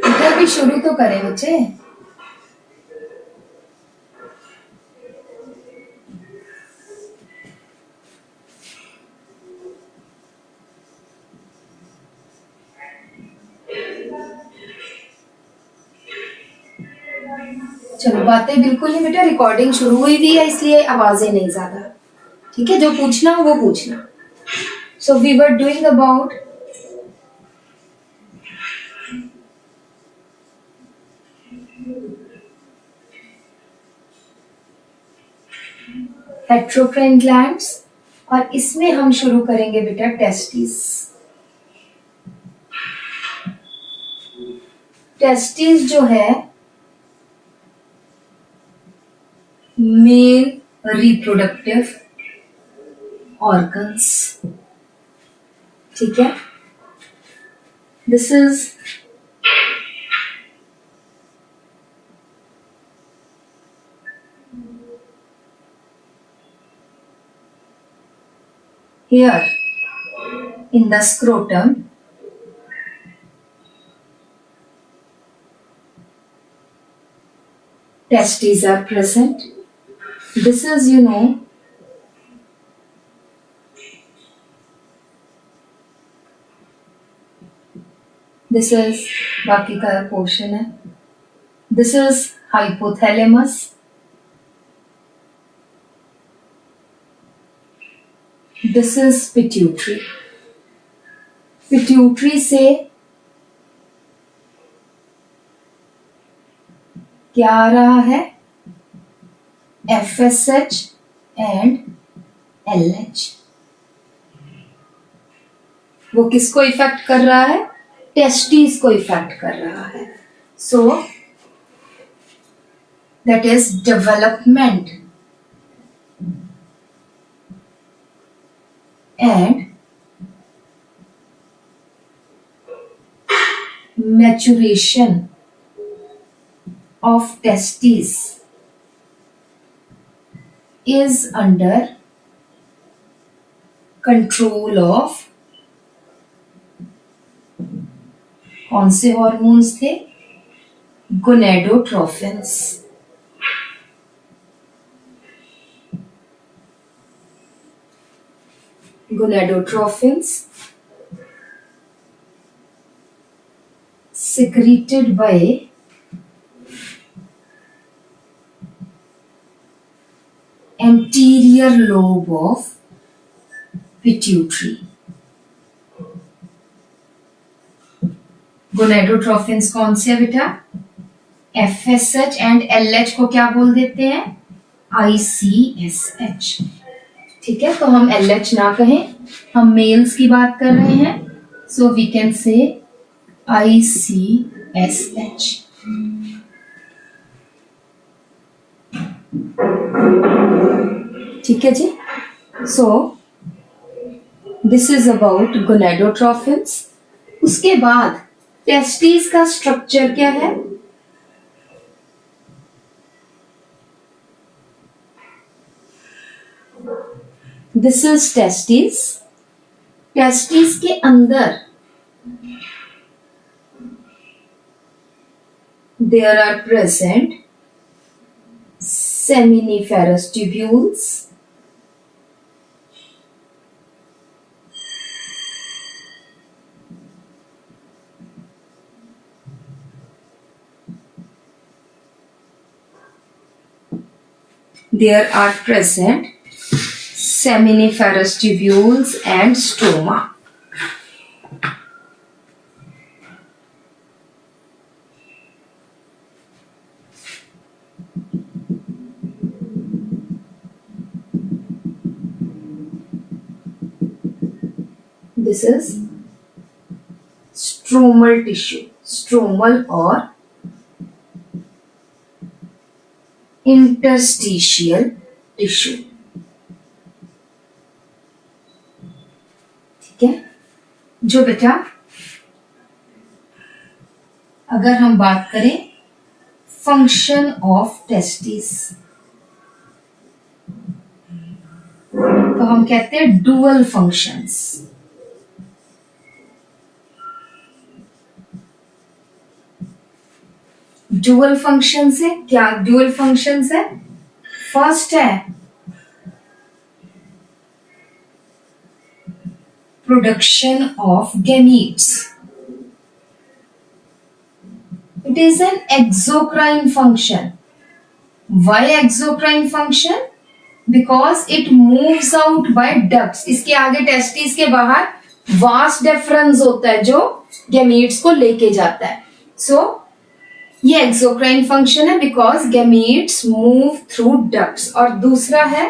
इधर भी शुरू तो करें बच्चे। चलो बातें बिल्कुल नहीं बेटा, रिकॉर्डिंग शुरू हुई भी है इसलिए आवाजें नहीं ज्यादा, ठीक है। जो पूछना हो वो पूछना। So we were doing about endocrine glands, और इसमें हम शुरू करेंगे बेटा टेस्टिस। टेस्टिस जो है मेल रिप्रोडक्टिव ऑर्गन्स, ठीक है। This is here in the scrotum. Testes are present. This is, this is बाकी का portion है. This is hypothalamus. This is pituitary. Pituitary से क्या आ रहा है? FSH and LH. वो किसको इफेक्ट कर रहा है? टेस्टिस को इफेक्ट कर रहा है. So that is development and maturation of testes is under control of कौन से हॉर्मोन्स थे? गोनेडोट्रोफिन्स. Gonadotrophins secreted by anterior lobe of pituitary. Gonadotrophins कौन से है बेटा? FSH and LH को क्या बोल देते हैं? ICSH. ठीक है, तो हम LH ना कहें, हम मेल्स की बात कर रहे हैं, so we can say ICSH. ठीक है जी. So this is about gonadotrophins. उसके बाद टेस्टिस का स्ट्रक्चर क्या है? This is testis. टेस्टिस के अंदर there are present seminiferous tubules, there are present seminiferous tubules and stroma. This is stromal tissue, stromal or interstitial tissue. ठीक है, जो बेटा अगर हम बात करें फंक्शन ऑफ टेस्टिस, तो हम कहते हैं डुअल फंक्शंस. ड्यूअल फंक्शन से। क्या ड्यूअल फंक्शन है? फर्स्ट है production of gametes, it is an exocrine function. Why exocrine function? Because it moves out by ducts. इसके आगे टेस्टिस के बाहर वास्ट डिफरेंस होता है जो गैमीट्स को लेके जाता है। ये एक्सोक्राइन फंक्शन है because gametes move through ducts. और दूसरा है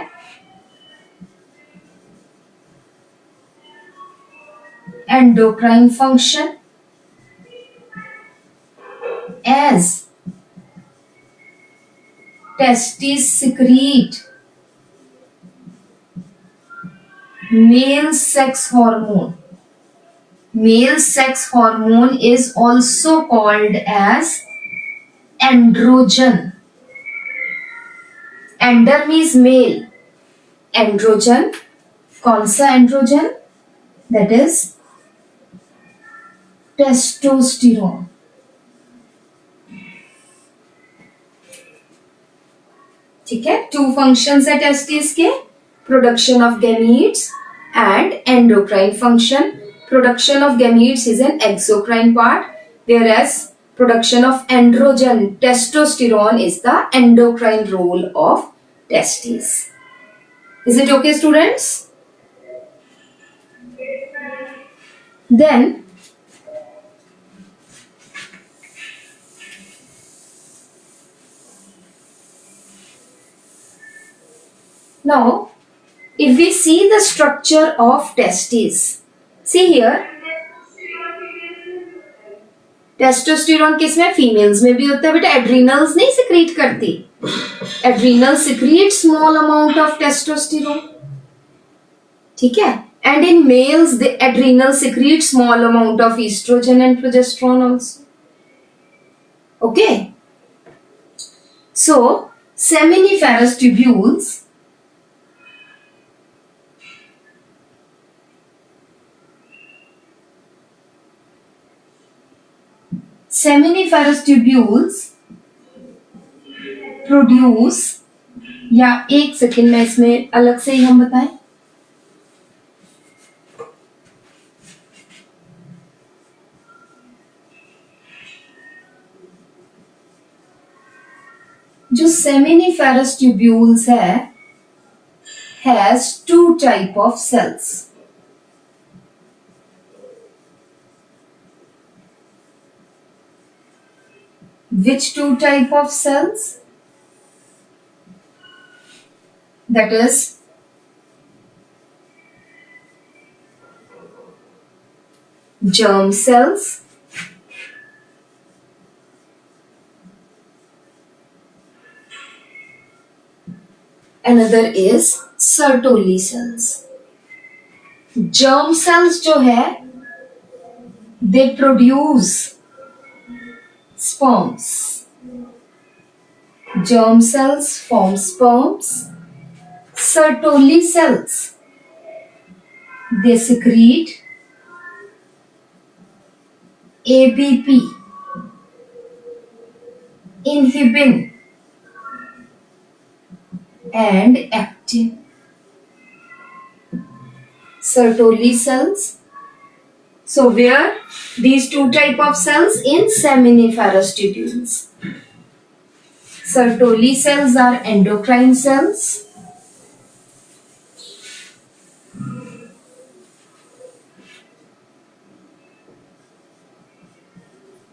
endocrine function, as testes secrete male sex hormone. Male sex hormone is also called as androgen. Ender means male. Androgen, कौन सा androgen? That is testosterone. ठीक है, two functions है testis के, production of gametes and endocrine function. Production of gametes is an exocrine part, whereas production of androgen testosterone is the endocrine role of testes. Is it okay, students? Then now if we see the structure of testes, see here, testosterone किसमें? Females में भी होता है बेटा। Adrenals नहीं secrete करती, adrenal secrete small amount of testosterone, ठीक है। And in males the adrenal secrete small amount of oestrogen and progesterone also. Okay, so seminiferous tubules seminiferous tubules produce, या एक सेकेंड में इसमें अलग से ही हम बताएं, जो सेमिनिफेरस ट्यूब्यूल्स है has two type of cells. Which two type of cells? That is germ cells another is Sertoli cells. germ cells जो है they produce sperms. Germ cells form sperms. Sertoli cells, they secrete ABP, inhibin and actin. Sertoli cells. So where these two type of cells? In seminiferous tubules. Sertoli cells are endocrine cells.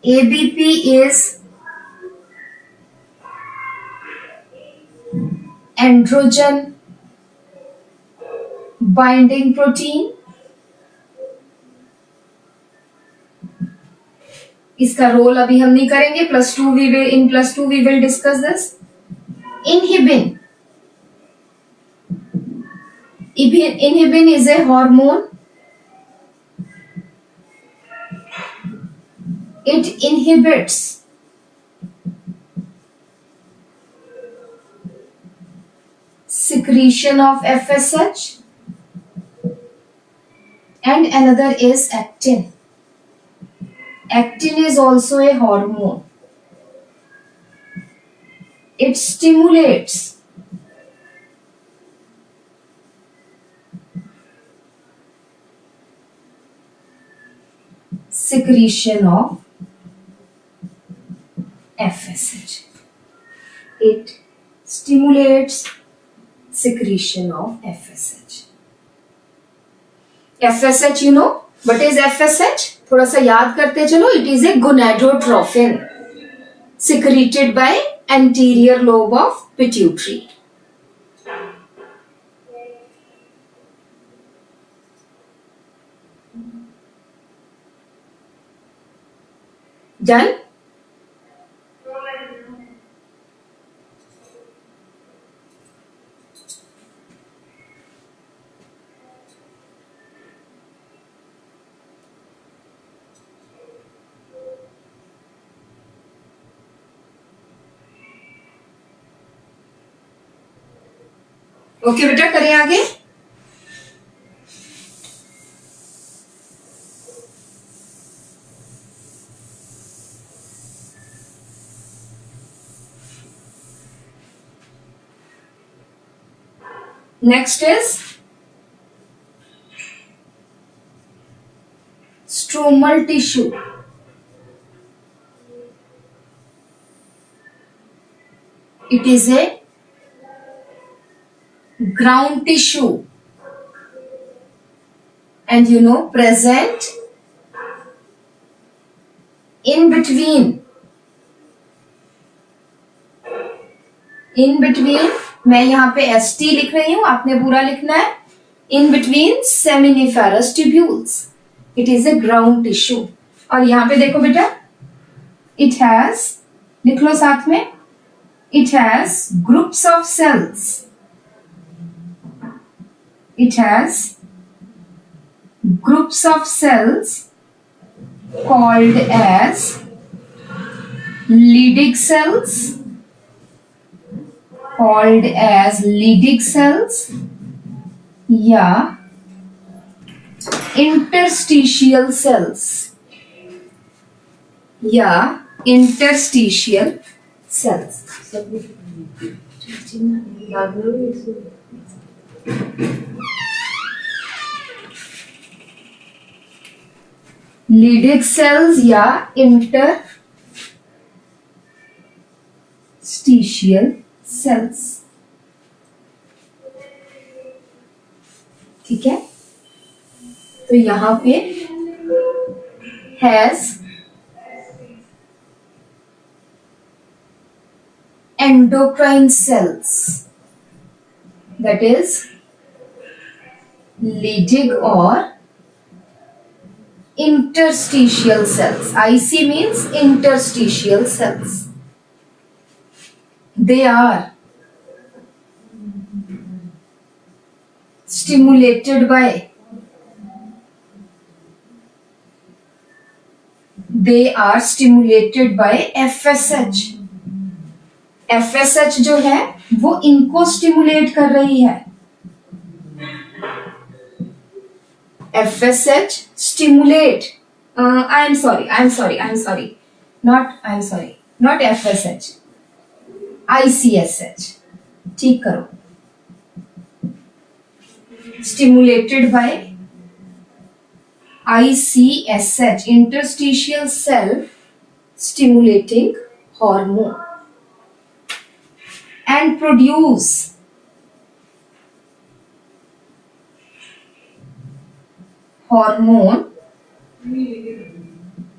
ABP is androgen binding protein. इसका role अभी हम नहीं करेंगे, in plus two we will discuss this. Inhibin is a hormone, it inhibits secretion of FSH and another is actin. Actin is also a hormone. It stimulates secretion of FSH. It stimulates secretion of FSH. FSH, you know what is FSH? थोड़ा सा याद करते चलो. It is a gonadotrophin secreted by anterior lobe of pituitary. Done? Okay बेटा, करें आगे. Next is stromal tissue. It is a ground tissue and you know present in between मैं यहाँ पे ST लिख रही हूँ, आपने पूरा लिखना है. In between seminiferous tubules. It is a ground tissue. और यहाँ पे देखो बेटा, it has, लिख लो साथ में, it has groups of cells. It has groups of cells called as Leydig cells, या interstitial cells, Leydig cells या interstitial cells. ठीक है, तो यहां पे has endocrine cells, that is Leydig or interstitial cells. IC means interstitial cells. They are stimulated by FSH. FSH जो है वो इनको स्टिमुलेट कर रही है. FSH stimulate. I'm sorry. Not FSH. ICSH. ठीक करो. Stimulated by ICSH, interstitial cell stimulating hormone, and produce hormone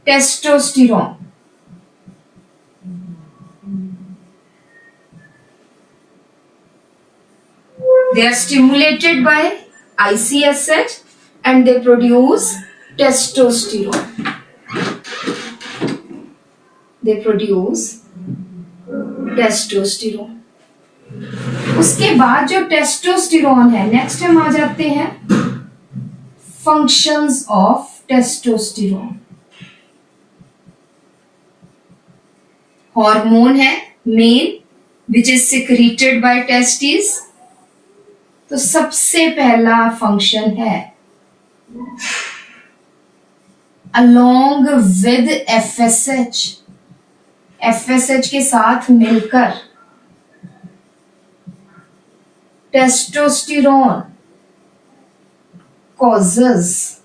testosterone. They are stimulated by ICSH and they produce testosterone. उसके बाद जो टेस्टोस्टेरोन है, नेक्स्ट हम आ जाते हैं फंक्शंस ऑफ टेस्टोस्टेरोन. हार्मोन है main which is secreted bye testis. तो सबसे पहला फंक्शन है along with FSH के साथ मिलकर testosterone causes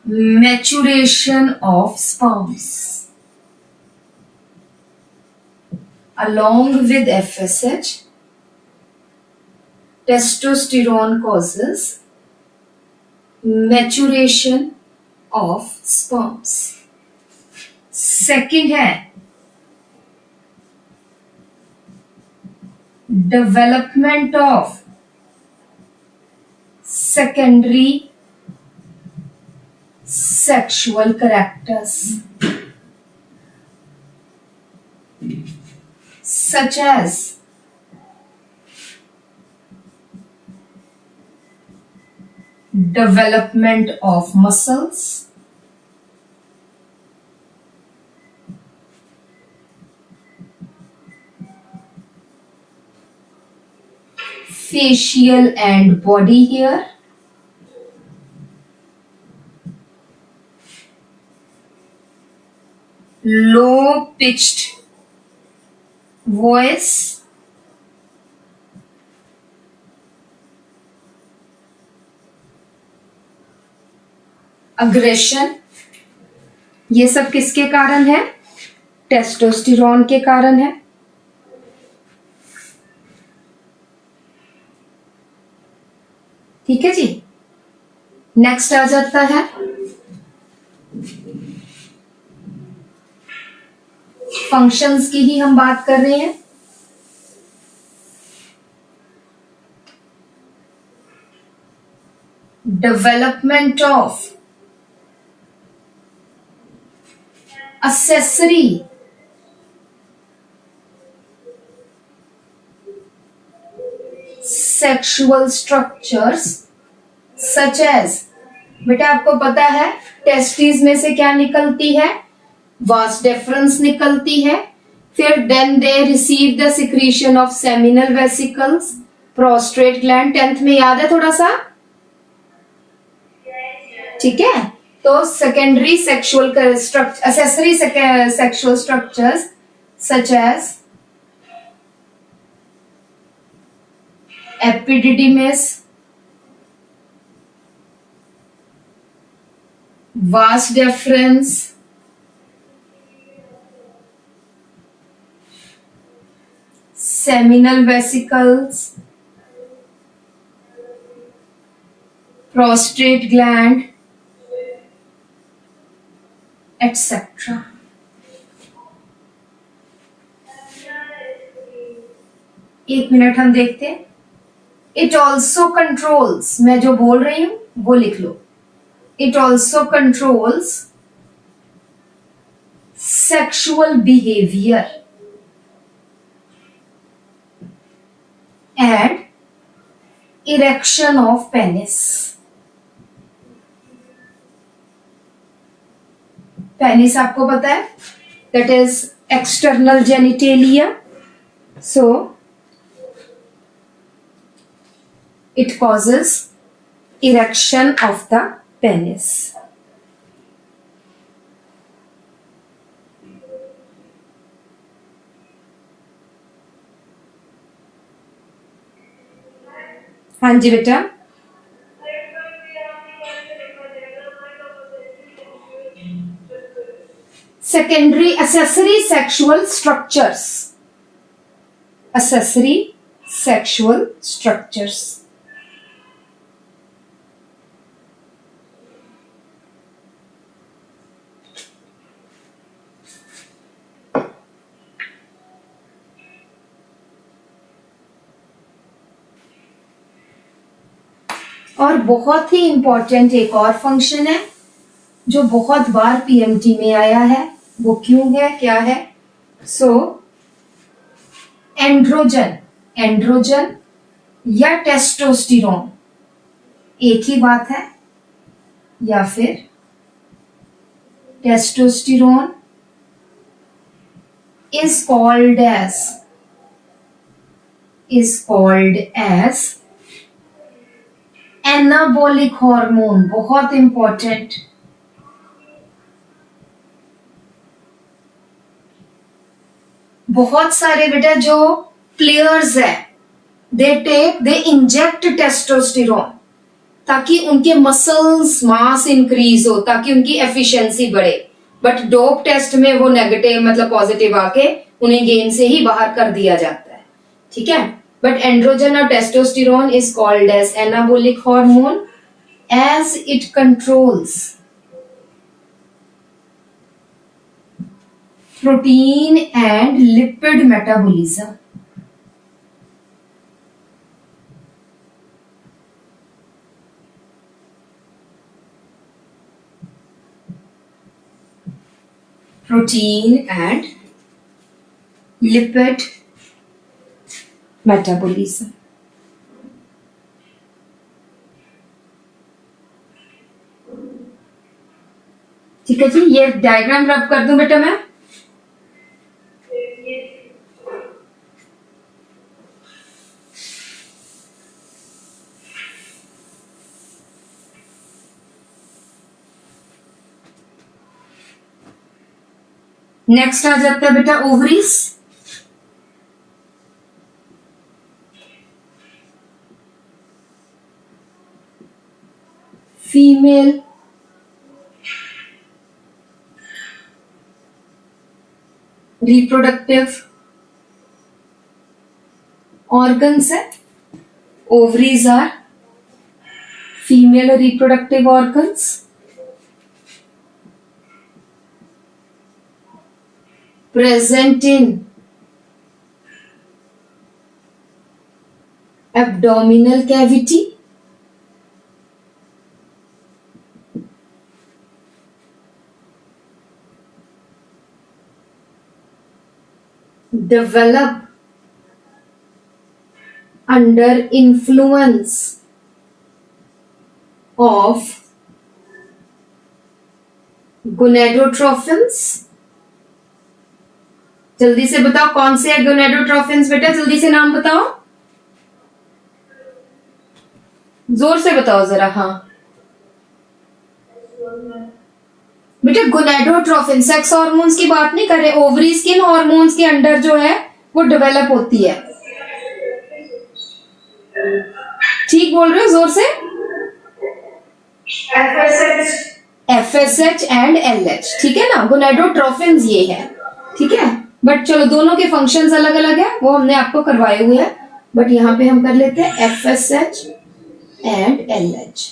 maturation of sperms. Along with FSH, testosterone causes maturation of sperms. Second है development of secondary sexual characters such as development of muscles, facial and body hair, low pitched voice, aggression, ये सब किसके कारण है? Testosterone के कारण है. ठीक है जी. नेक्स्ट आ जाता है फंक्शंस की ही हम बात कर रहे हैं. Development of accessory sexual structures such as, बेटा आपको पता है टेस्टिस में से क्या निकलती है? वास डेफरेंस निकलती है. फिर then they receive the secretion of seminal vesicles, prostate gland. 10th में याद है थोड़ा सा? ठीक है. तो secondary sexual structure, accessory sexual structures such as epididymis, vas deferens, seminal vesicles, prostate gland, etc. एक मिनट हम देखते हैं. इट ऑल्सो कंट्रोल्स, मैं जो बोल रही हूं वो लिख लो. It also controls sexual behaviour and erection of penis. Penis आपको पता है that is external genitalia, so it causes erection of the penis. हाँ जी बेटा. Secondary accessory sexual structures. Accessory sexual structures. और बहुत ही इंपॉर्टेंट एक और फंक्शन है जो बहुत बार पीएमटी में आया है. वो क्यों है, क्या है? सो एंड्रोजन, एंड्रोजन या टेस्टोस्टेरोन एक ही बात है, या फिर testosterone is called as anabolic hormone. बहुत इंपॉर्टेंट. बहुत सारे बेटा जो प्लेयर्स है दे इंजेक्ट टेस्टोस्टेरोन ताकि उनके मसल्स मास इंक्रीज हो, ताकि उनकी एफिशिएंसी बढ़े। बट डोप टेस्ट में वो नेगेटिव मतलब पॉजिटिव आके उन्हें गेम से ही बाहर कर दिया जाता है, ठीक है। बट एंड्रोजन और testosterone is called as anabolic hormone as it controls protein and lipid metabolism. Protein and lipid metabolism. ठीक है जी, ये डायग्राम रब कर दूं बेटा मैं। नेक्स्ट आ जाता है बेटा ओवरीज। फीमेल रिप्रोडक्टिव ऑर्गन्स है। Ovaries are female reproductive organs present in abdominal cavity, develop under influence of gonadotrophins। जल्दी से बताओ कौन से है गोनेडोट्रोफिन्स बेटा, जल्दी से नाम बताओ, जोर से बताओ जरा। हाँ बेटा गोनेडोट्रोफिन सेक्स हार्मोन्स की बात नहीं कर रहे, ओवरीज किन हार्मोन्स के अंडर जो है वो डेवलप होती है। ठीक बोल रहे हो, जोर से। FSH एंड LH, ठीक है ना। गोनेडोट्रोफिन्स ये है, ठीक है। बट चलो दोनों के फंक्शंस अलग अलग है, वो हमने आपको करवाए हुए हैं। बट यहां पे हम कर लेते हैं FSH एंड LH,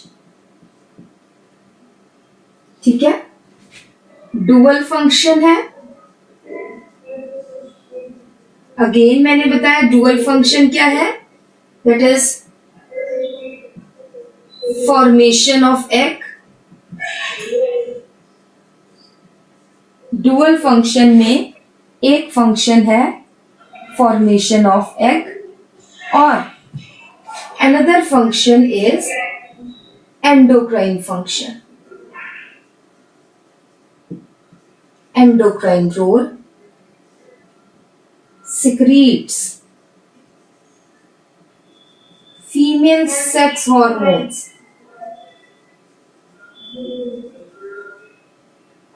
ठीक है। डुअल फंक्शन है। अगेन मैंने बताया डुअल फंक्शन क्या है, that is formation of egg. Dual function में एक फंक्शन है फॉर्मेशन ऑफ एग और another function is endocrine function. Endocrine role secretes female sex hormones।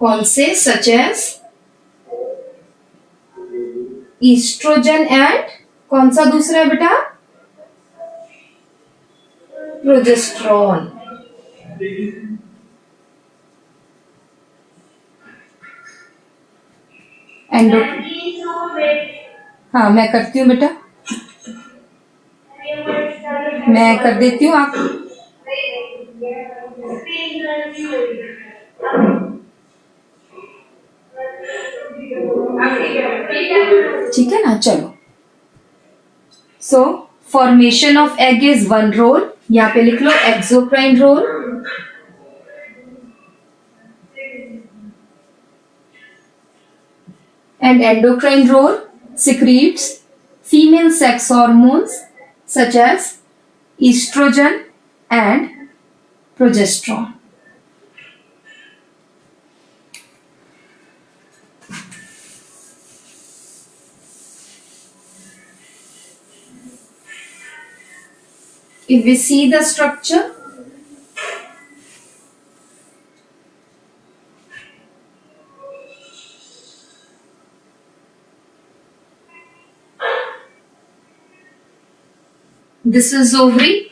कौन से? सच एज ईस्ट्रोजन एंड कौन सा दूसरा है बेटा? प्रोजेस्टेरोन। हाँ मैं करती हूँ बेटा, मैं कर देती हूँ। आप ठीक है ना, चलो। So formation of egg is one role, यहां पे लिख लो exocrine role. And endocrine role secretes female sex hormones such as estrogen and progesterone। If we see the structure, This is ovary.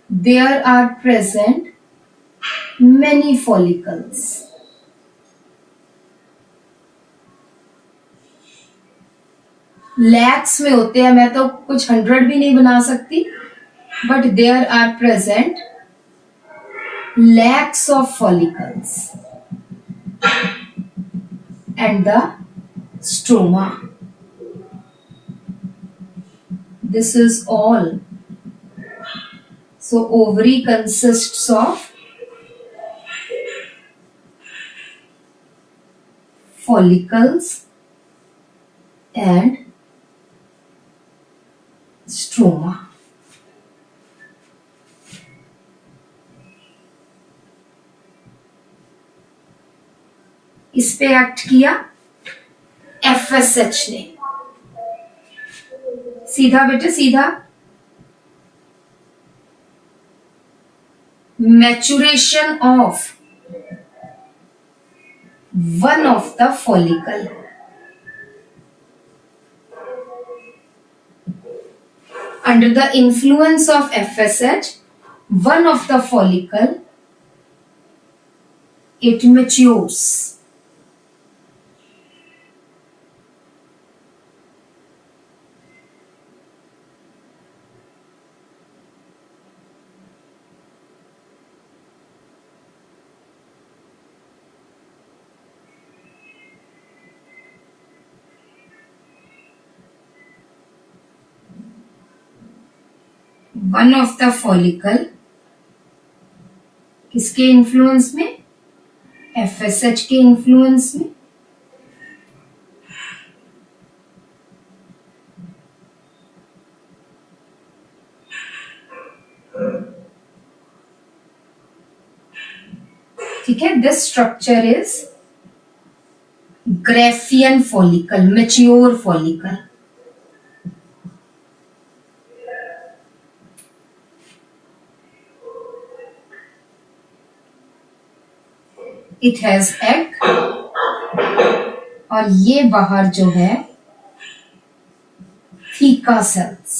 There are present many follicles. Lakhs में होते हैं, मैं तो कुछ 100 भी नहीं बना सकती, but there are present lakhs of follicles and the stroma. This is all. So ovary consists of follicles and stroma. इस पे एक्ट किया FSH ने. सीधा बेटे सीधा. Maturation of one of the follicle. Under the influence of FSH, one of the follicle, it matures. One of the follicle किसके influence में? FSH के इन्फ्लुएंस में. ठीक है. This structure is Graafian follicle, mature follicle. It has egg और ये बाहर जो है थीका सेल्स.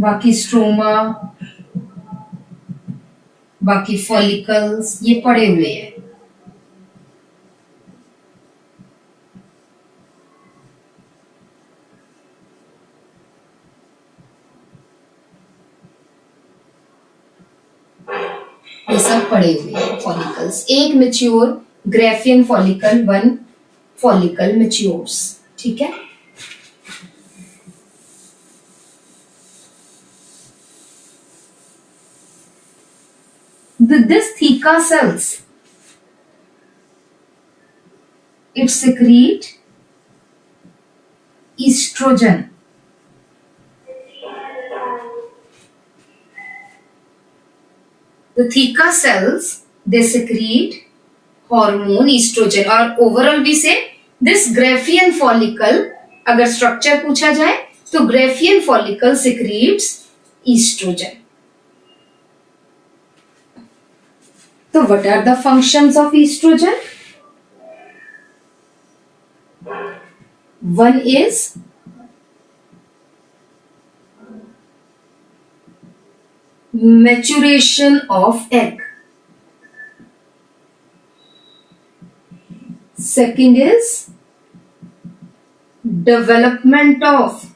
बाकी स्ट्रोमा, बाकी फॉलिकल्स ये पड़े हुए हैं. ये सब पड़े हुए हैं फॉलिकल्स. एक mature Graafian follicle, one follicle matures. ठीक है. This theca cells, it secrete estrogen. The theca cells, they secrete hormone estrogen. और ओवरऑल भी से this Graafian follicle, अगर स्ट्रक्चर पूछा जाए तो Graafian follicle secretes estrogen. So what are the functions of estrogen? One is maturation of egg. Second is development of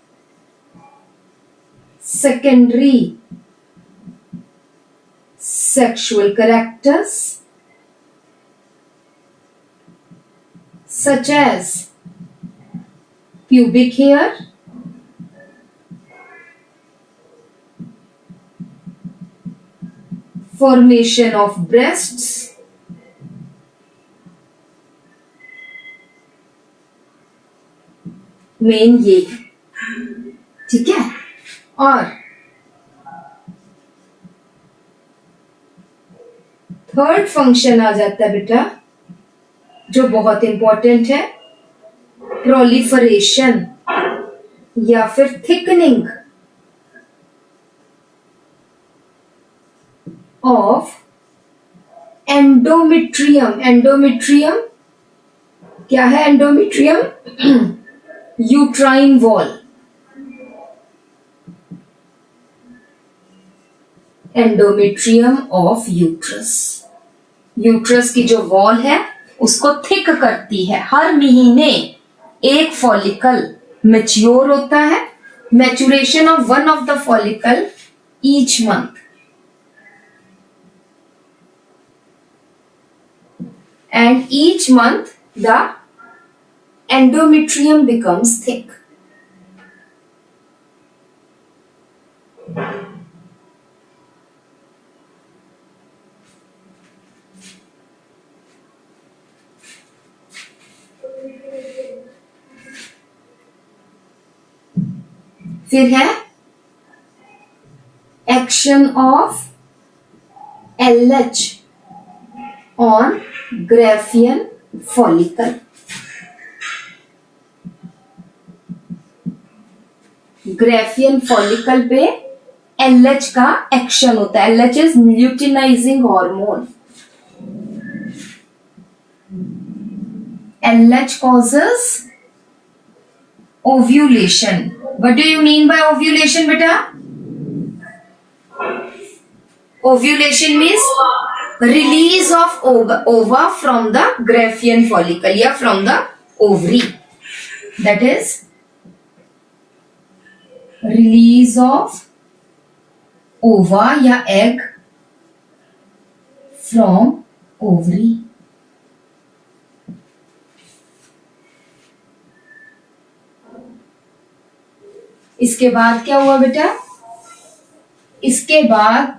secondary sexual characters such as pubic hair, formation of breasts, main ये. ठीक है. और third function आ जाता है बेटा जो बहुत important है, प्रोलिफरेशन या फिर थिकनिंग ऑफ एंडोमेट्रियम. एंडोमेट्रियम क्या है? Endometrium uterine wall, endometrium of uterus, uterus की जो वॉल है उसको थिक करती है। हर महीने एक फॉलिकल मैच्योर होता है, maturation of one of the follicle each month, and each month the endometrium becomes thick. फिर है action of LH on Graafian follicle. Graafian follicle पे LH का एक्शन होता है। LH is luteinizing hormone. LH causes ovulation. What do you mean by ovulation, beta? Ovulation means release of ova from the Graafian follicle या from the ovary. That is release of ova या egg from ovary. इसके बाद क्या हुआ बेटा? इसके बाद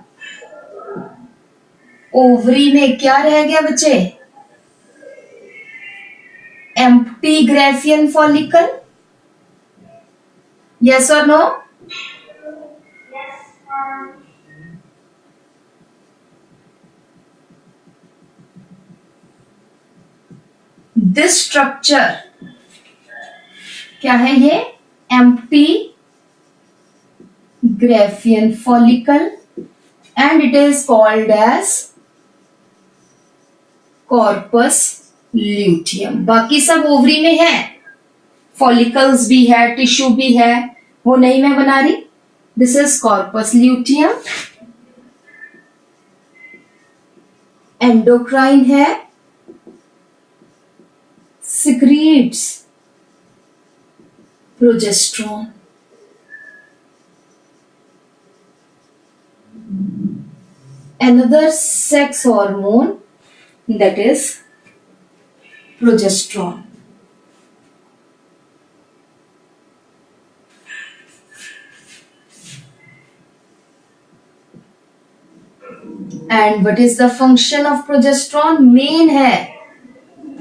ovary में क्या रह गया बच्चे? एम्प्टी ग्राफियन फॉलिकल, यस और नो? दिस स्ट्रक्चर क्या है? ये empty Graafian follicle and it is called as corpus luteum. बाकी सब ओवरी में है, फॉलिकल्स भी है, टिश्यू भी है, वो नहीं मैं बना रही। This is corpus luteum. Endocrine है, secretes progesterone. Another sex hormone, that is progesterone. And what is the function of progesterone? Main है,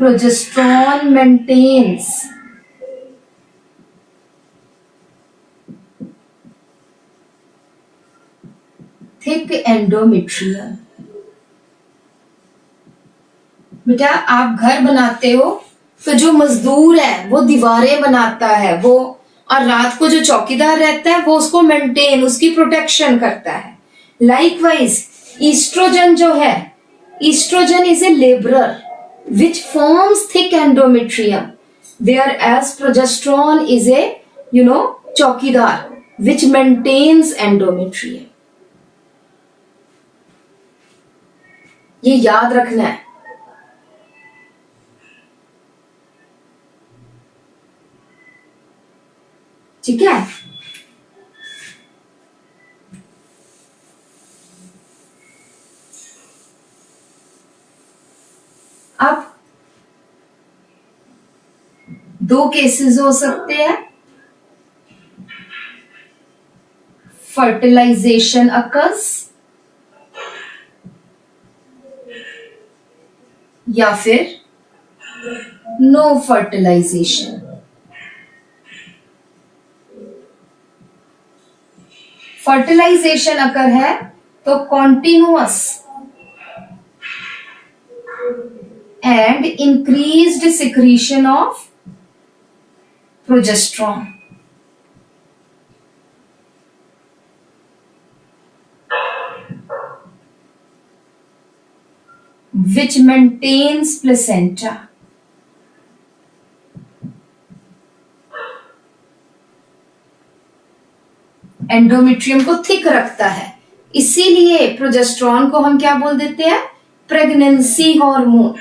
progesterone maintains थिक एंडोमेट्रियम। बेटा आप घर बनाते हो तो जो मजदूर है वो दीवारें बनाता है, वो और रात को जो चौकीदार रहता है वो उसको मेंटेन, उसकी प्रोटेक्शन करता है। लाइकवाइज ईस्ट्रोजन जो है, oestrogen is a labourer which forms thick endometrium, whereas progesterone is a चौकीदार विच मेंटेन्स एंडोमेट्रियम। ये याद रखना है। ठीक है? अब दो केसेस हो सकते हैं। फर्टिलाइजेशन अकर्स या फिर नो फर्टिलाइजेशन। फर्टिलाइजेशन अगर है तो continuous and increased secretion of progesterone, which maintains placenta. Endometrium को थिक रखता है। इसीलिए प्रोजेस्टेरॉन को हम क्या बोल देते हैं? Pregnancy hormone.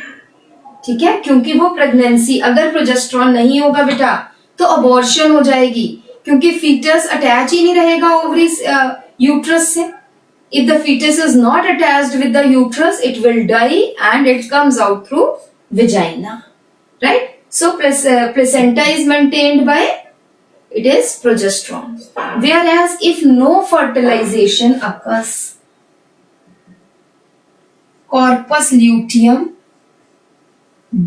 ठीक है, क्योंकि वो प्रेगनेंसी, अगर प्रोजेस्टेरॉन नहीं होगा बेटा तो अबॉर्शन हो जाएगी, क्योंकि फीटस अटैच ही नहीं रहेगा ओवरीज यूट्रस से। If the fetus is not attached with the uterus, it will die and it comes out through vagina, right? So placenta is maintained by, it is progesterone. Whereas if no fertilization occurs, corpus luteum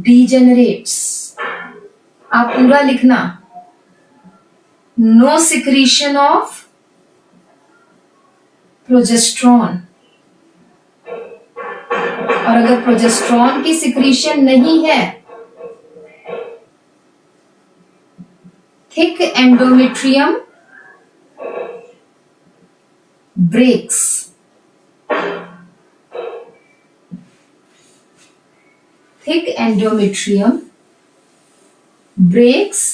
degenerates. आप पूरा लिखना, no secretion of progesterone. और अगर progesterone की secretion नहीं है, thick endometrium breaks. Thick endometrium breaks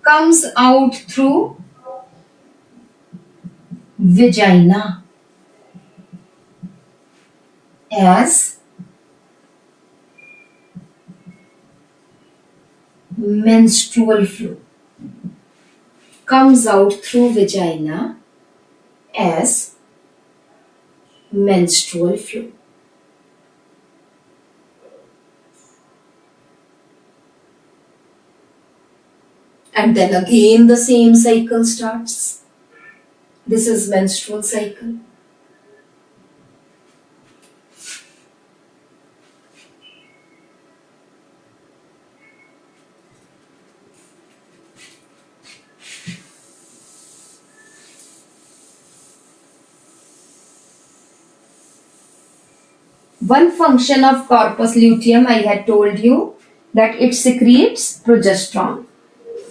comes out through vagina as menstrual flow. Comes out through vagina as menstrual flow. And then again the same cycle starts. This is menstrual cycle. One function of corpus luteum I had told you that it secretes progesterone.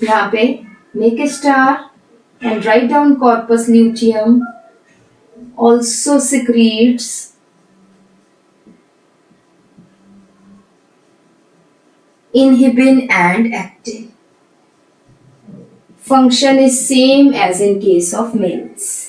यहाँ पे make a star and write down corpus luteum also secretes inhibin and actin. Function is same as in case of males.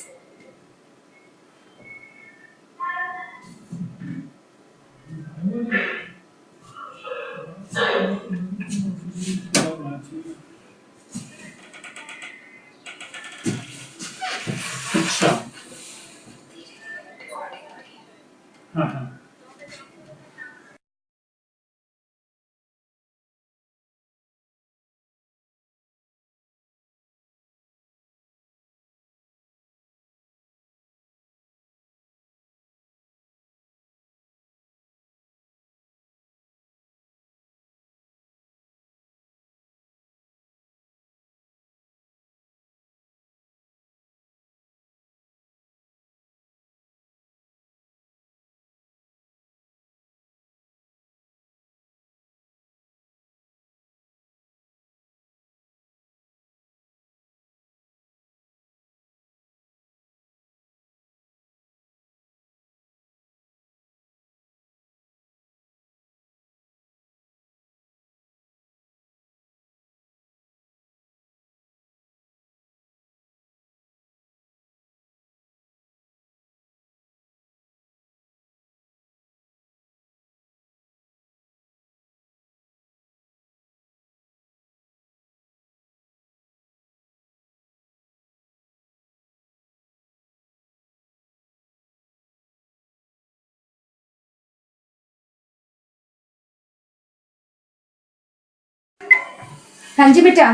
हाँ जी बेटा,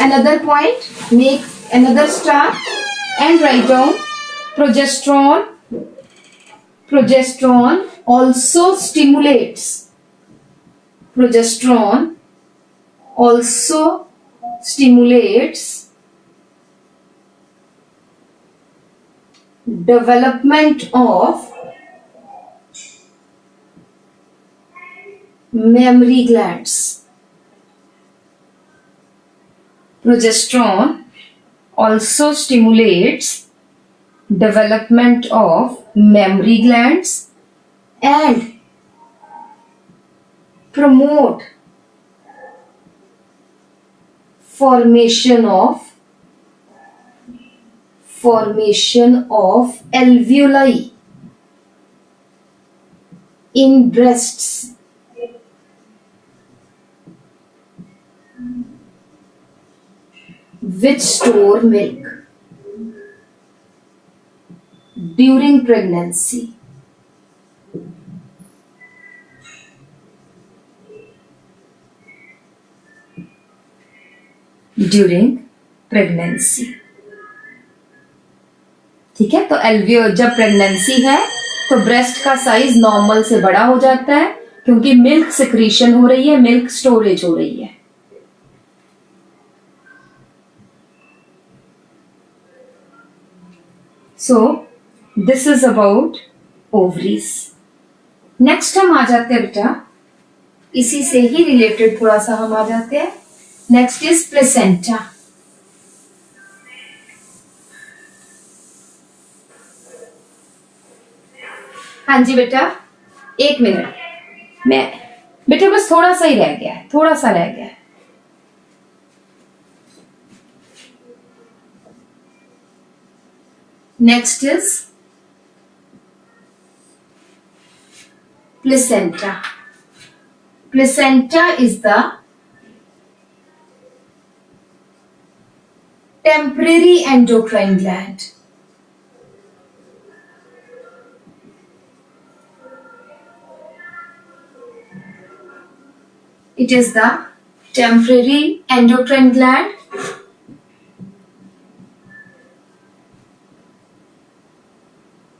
another point, make another star and write down progesterone. Progesterone also stimulates. Progesterone also stimulates development of mammary glands. Progesterone also stimulates development of mammary glands and promote formation of alveoli in breasts which store milk during pregnancy. During pregnancy. ठीक है, तो एल्वियो जब pregnancy है तो breast का size normal से बड़ा हो जाता है क्योंकि मिल्क सिक्रीशन हो रही है, मिल्क स्टोरेज हो रही है. सो this is about ovaries. Next हम आ जाते हैं बेटा, इसी से ही रिलेटेड थोड़ा सा हम आ जाते हैं. Next is placenta. हाँ जी बेटा, एक मिनट, मैं बेटा बस थोड़ा सा ही रह गया है, थोड़ा सा रह गया है. Next is placenta. Placenta is the temporary endocrine gland. It is the temporary endocrine gland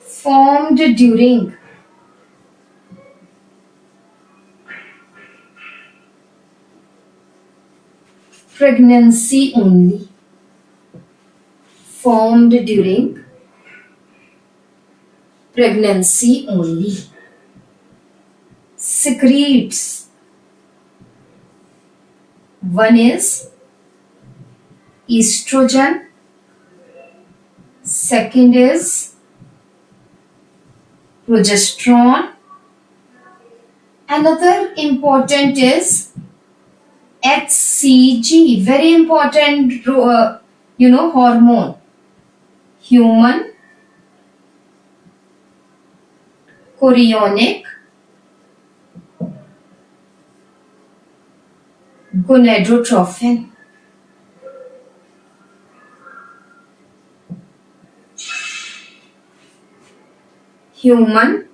formed during pregnancy only. Formed during pregnancy only. Secretes. One is estrogen. Second is progesterone. Another important is HCG. Very important, hormone. Human chorionic gonadotrophin. Human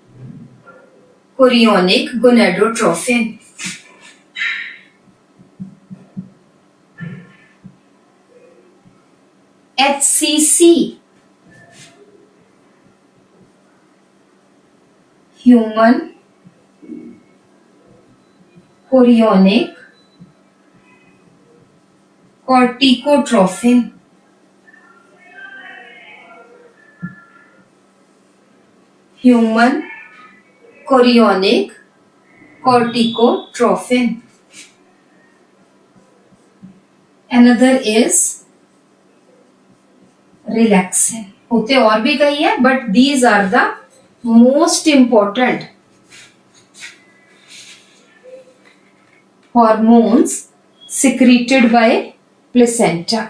chorionic gonadotrophin. HCC. Human chorionic corticotrophin. Human chorionic corticotrophin. Another is relaxin. होते और भी कई है, but these are the most important hormones secreted by placenta.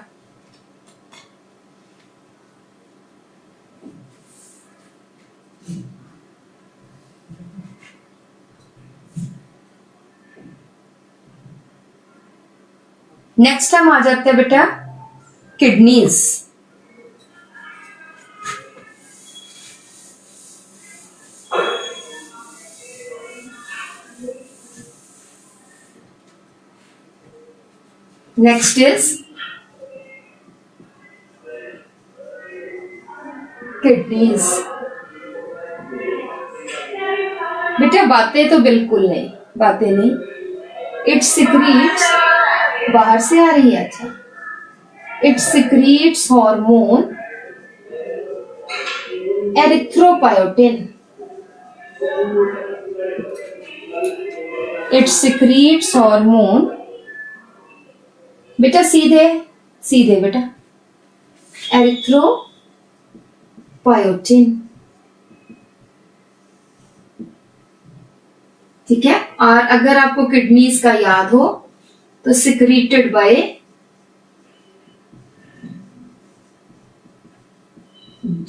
Next हम आ जाते हैं बेटा kidneys. Next is kidneys. बेटा बातें तो बिल्कुल नहीं, बातें नहीं. इट सिक्रीट्स, बाहर से आ रही है. अच्छा, it secretes hormone erythropoietin. It secretes hormone, बेटा सीधे सीधे बेटा, एरिथ्रोपायोटिन. ठीक है. और अगर आपको किडनीज का याद हो तो सिक्रीटेड बाय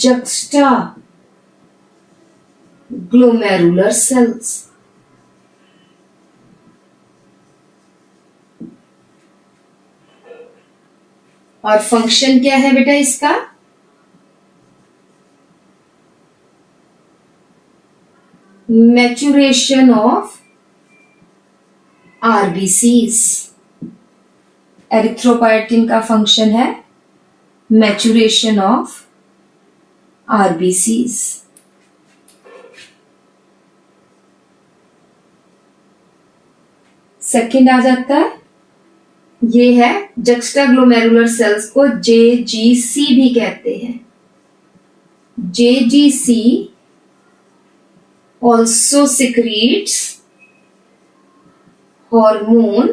juxtaglomerular cells। और फंक्शन क्या है बेटा इसका? Maturation of RBCs. एरिथ्रोपोएटिन का फंक्शन है मैच्यूरेशन ऑफ आरबीसीज। सेकंड आ जाता है, ये है जक्स्टाग्लोमेरुलर सेल्स को जेजीसी भी कहते हैं। JGC also secretes hormone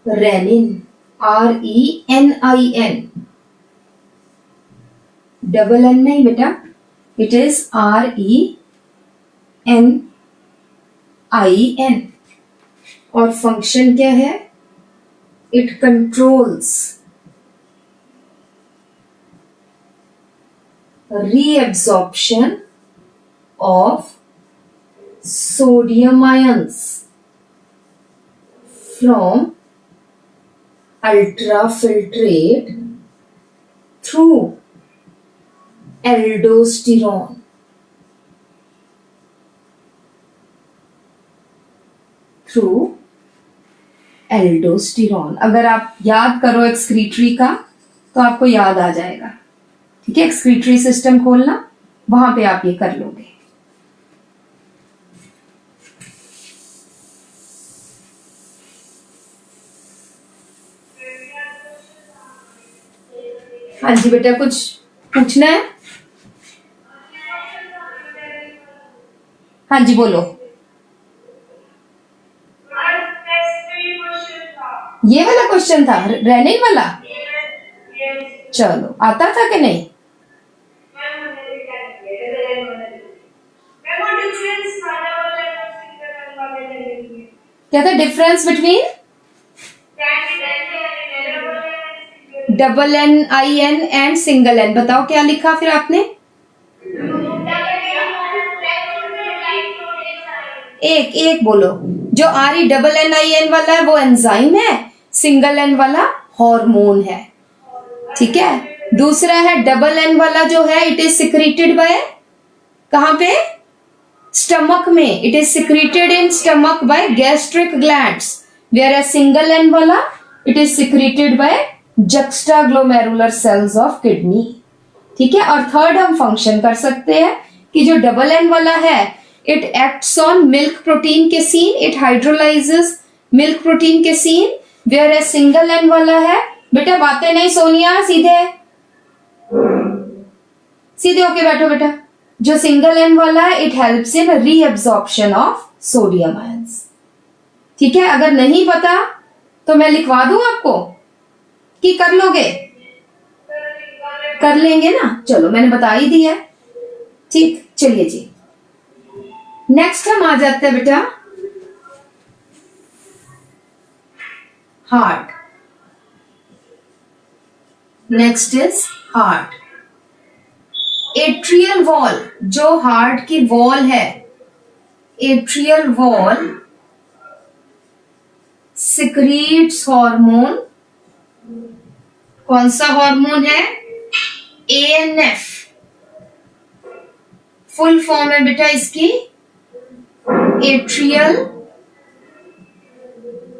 renin, RENIN। Double N नहीं बेटा, इट इज RENIN। और फंक्शन क्या है? It controls reabsorption of sodium ions from ultrafiltrate through aldosterone। अगर आप याद करो एक्सक्रीटरी का तो आपको याद आ जाएगा। ठीक है, एक्सक्रीटरी सिस्टम खोलना, वहां पे आप ये कर लोगे। हाँ जी बेटा, कुछ पूछना है? हाँ जी बोलो। ये वाला क्वेश्चन था, रेनिन वाला? चलो, आता था कि नहीं? क्या था difference between $NIN and single N? बताओ क्या लिखा फिर आपने? एक बोलो। जो RENNIN वाला है वो एंजाइम है, सिंगल एन वाला हार्मोन है। ठीक है, दूसरा है डबल एन वाला जो है, इट इज सिक्रीटेड बाय, कहां पे? स्टमक में। It is secreted in stomach by gastric glands, whereas single N वाला it is secreted by juxtaglomerular cells of kidney. ठीक है, और थर्ड हम फंक्शन कर सकते हैं कि जो डबल एन वाला है, it acts on milk protein casein, it hydrolyses milk protein casein, whereas single N वाला है, बेटा बातें नहीं सोनिया, सीधे होके बैठो बेटा। जो सिंगल एन वाला है, it helps in reabsorption of sodium ions. ठीक है, अगर नहीं पता तो मैं लिखवा दूं आपको कि कर लोगे? कर लेंगे ना, चलो मैंने बता ही दी है। ठीक, चलिए जी, नेक्स्ट हम आ जाते हैं बेटा heart. Next is heart. Atrial wall, जो हार्ट की वॉल है, एट्रियल वॉल सिक्रीट्स हार्मोन। कौन सा हार्मोन है? ANF। फुल फॉर्म है बेटा इसकी atrial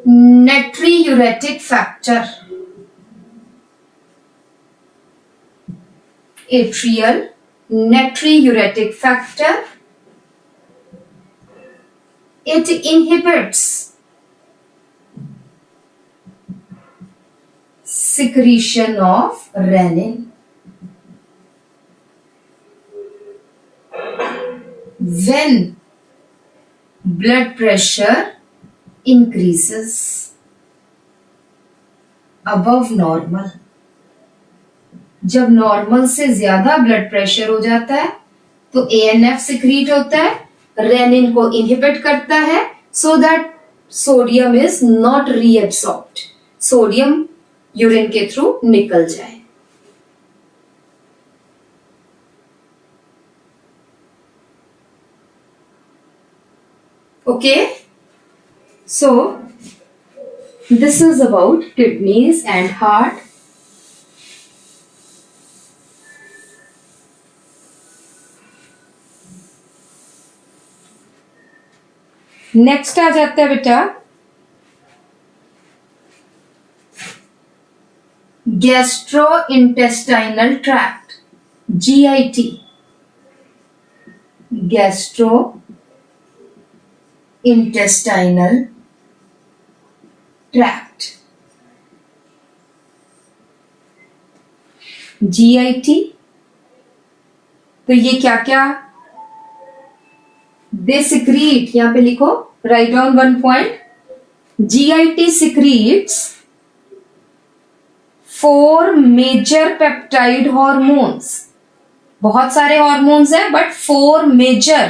natriuretic factor. Atrial natriuretic factor, it inhibits secretion of renin when blood pressure increases above normal। जब नॉर्मल से ज्यादा ब्लड प्रेशर हो जाता है तो ANF सिक्रीट होता है, रेनिन को इनहिबिट करता है, so that sodium is not reabsorbed, sodium urine के थ्रू निकल जाए। Okay, so this is about kidneys and heart. Next आ जाता है बेटा gastrointestinal tract, GIT, gastrointestinal tract, GIT। तो ये क्या क्या दे सिक्रीट, यहां पे लिखो, write down 1 point. GIT secretes 4 major peptide hormones. बहुत सारे हॉर्मोन्स हैं but 4 major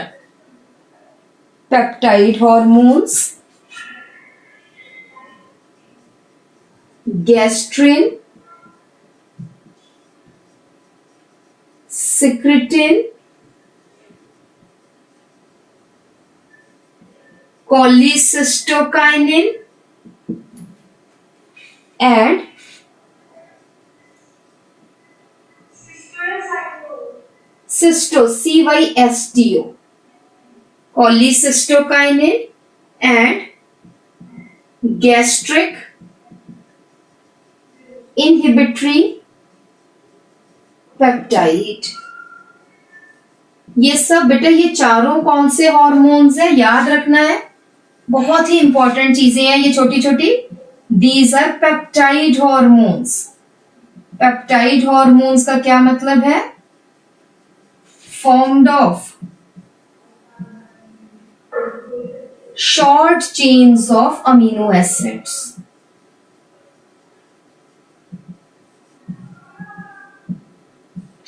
peptide hormones, gastrin, secretin, cholecystokinin and cysto, cholecystokinin and gastric inhibitory peptide. ये सब बेटा ये चारों कौन से हॉर्मोन्स है याद रखना है, बहुत ही इंपॉर्टेंट चीजें हैं ये छोटी छोटी। These are peptide hormones. Peptide hormones का क्या मतलब है? Formed of short chains of amino acids.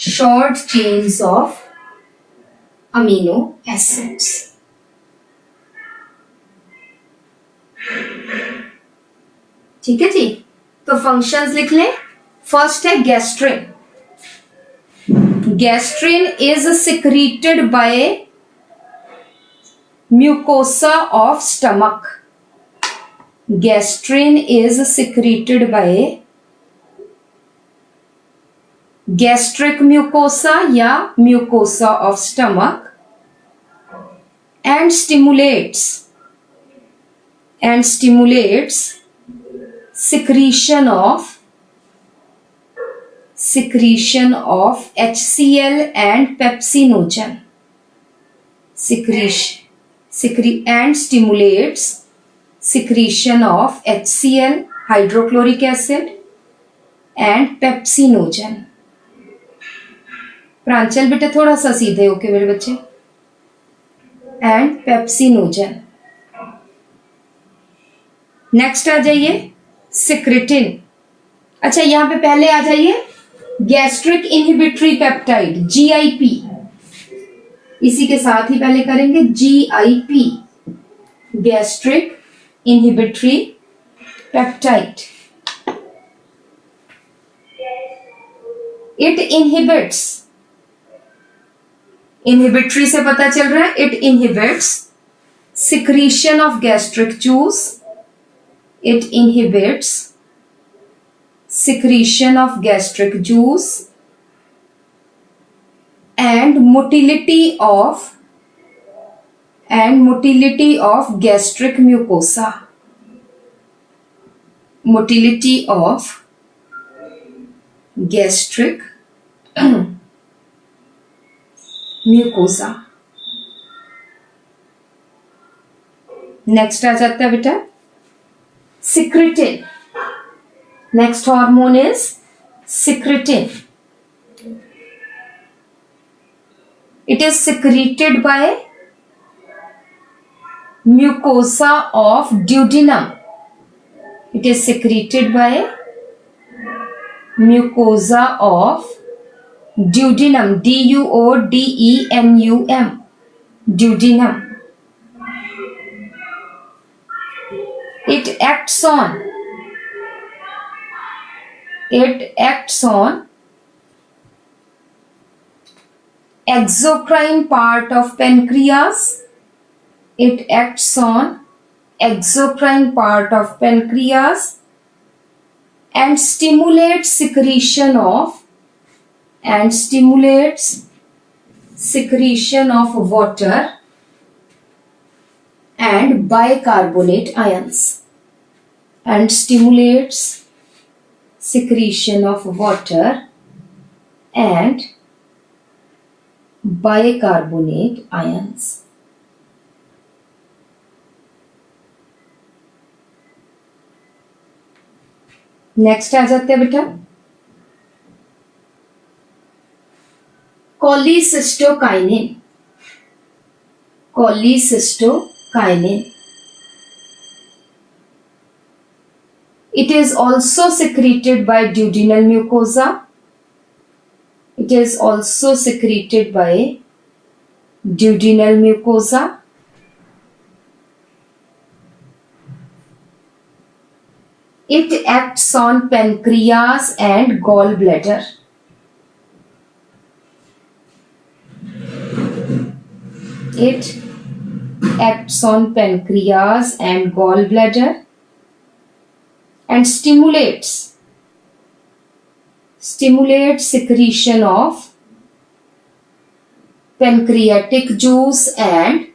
Short chains of amino acids. ठीक है जी, तो फंक्शंस लिख लें। फर्स्ट है gastrin. Gastrin is secreted by mucosa of stomach. Gastrin is secreted by gastric mucosa या mucosa of stomach and stimulates secretion of HCl and pepsinogen, and stimulates secretion of HCl, hydrochloric acid, and pepsinogen। प्रांचल बेटा थोड़ा सा सीधे होके मेरे बच्चे, and pepsinogen. Next आ जाइए secretin. अच्छा यहां पे पहले आ जाइए गैस्ट्रिक इनहिबिटरी पेप्टाइड, GIP। इसी के साथ ही पहले करेंगे GIP, gastric inhibitory peptide. It inhibits, inhibitory से पता चल रहा है, it inhibits secretion of gastric juice, it inhibits secretion of gastric juice and motility of gastric mucosa, motility of gastric mucosa. Next आ जाता है बेटा secretin. Next hormone is secretin. It is secreted by mucosa of duodenum. It is secreted by mucosa of duodenum, DUODENUM, duodenum। It acts on exocrine part of pancreas It acts on exocrine part of pancreas and stimulates secretion of water and bicarbonate ions. And stimulates secretion of water and bicarbonate ions. Next आ जाते हैं बेटा cholecystokinin. It is also secreted by duodenal mucosa. It acts on pancreas and gallbladder. And stimulates secretion of pancreatic juice and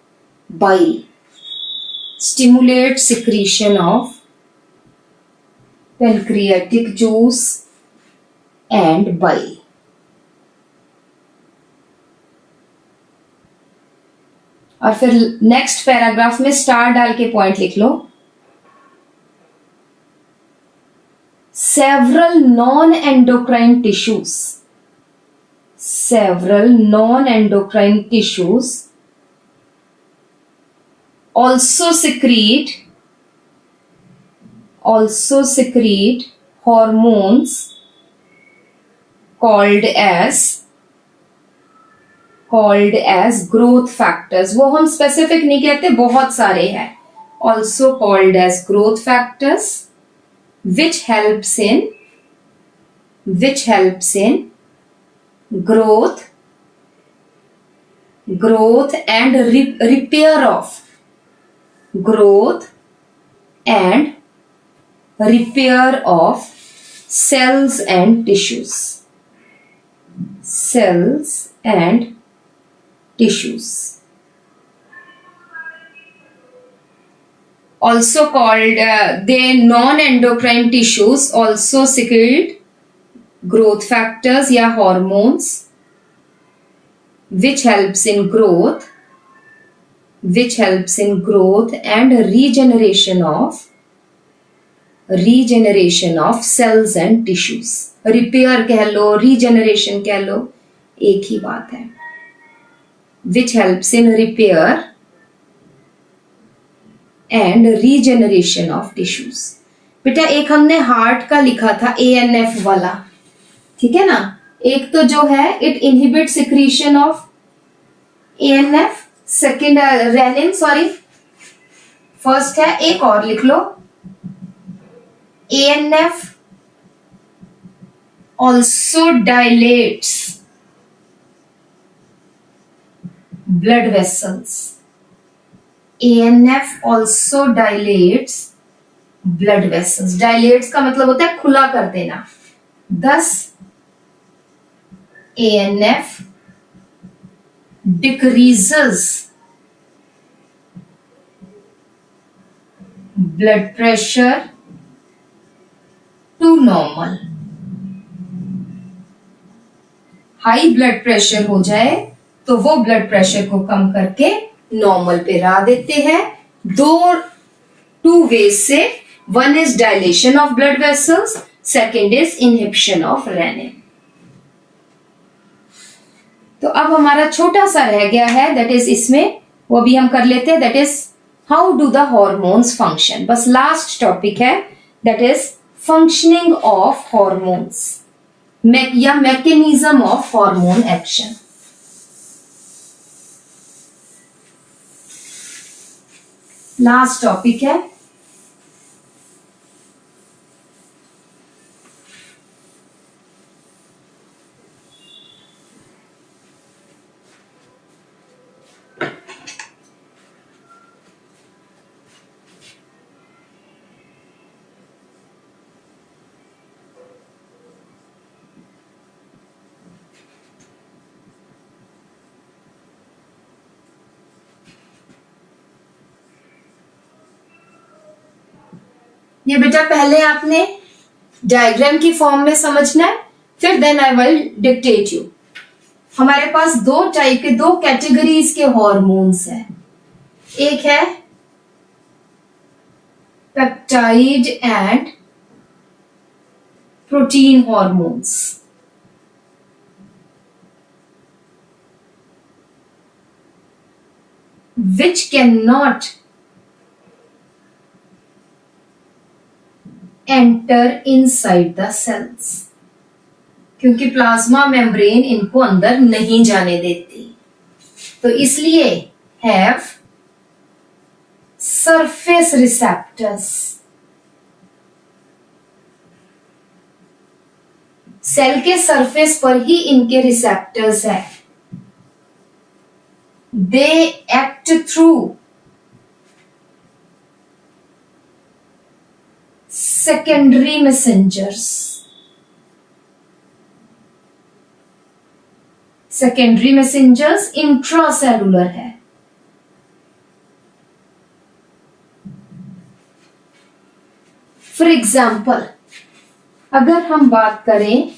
bile. और फिर next paragraph में star डाल के point लिख लो. Several non-endocrine tissues also secrete hormones called as growth factors. वो हम specific नहीं कहते, बहुत सारे हैं. Also called as growth factors, which helps in growth and repair of cells and tissues. Also called the non-endocrine tissues also secrete growth factors या hormones which helps in growth and regeneration of cells and tissues. Repair कह लो, regeneration कह लो, एक ही बात है. Which helps in repair and regeneration of tissues. बेटा एक हमने heart का लिखा था ANF वाला, ठीक है ना. एक तो जो है it inhibits secretion of ANF, second renin, sorry, first है. एक और लिख लो, ANF also dilates blood vessels. ANF also dilates blood vessels. Dilates का मतलब होता है खुला कर देना. Thus ANF decreases blood pressure to normal. High blood pressure हो जाए तो वो ब्लड प्रेशर को कम करके नॉर्मल पे ला देते हैं. टू वेज से, one is dilation of blood vessels, second is inhibition of renin. तो अब हमारा छोटा सा रह गया है, दैट इज इसमें वो भी हम कर लेते हैं, that is how do the hormones function. बस लास्ट टॉपिक है, that is functioning of hormones या mechanism of hormone action. Last topic है. ये बेटा पहले आपने डायग्राम की फॉर्म में समझना है, फिर then I will dictate you. हमारे पास दो टाइप के, दो कैटेगरीज के हॉर्मोन्स हैं। एक है peptide and protein hormones. which cannot enter inside the cells, क्योंकि प्लाज्मा मेम्ब्रेन इनको अंदर नहीं जाने देती, तो इसलिए हैव सरफेस रिसेप्टर्स। सेल के सरफेस पर ही इनके रिसेप्टर्स है। They act through secondary messengers. Secondary messengers intracellular है। For example, अगर हम बात करें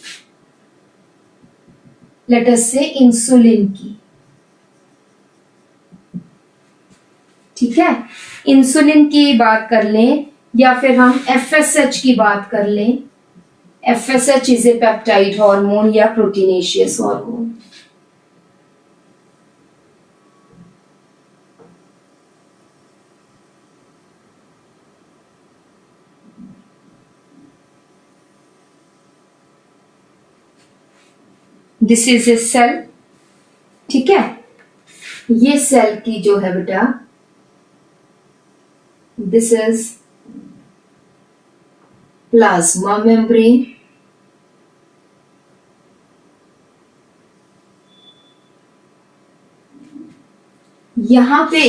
let us say इंसुलिन की, ठीक है, इंसुलिन की बात कर लें या फिर हम FSH की बात कर लें। FSH is a peptide hormone या proteinaceous hormone. This is a cell, ठीक है, ये सेल की जो है बेटा, this is plasma membrane, यहां पे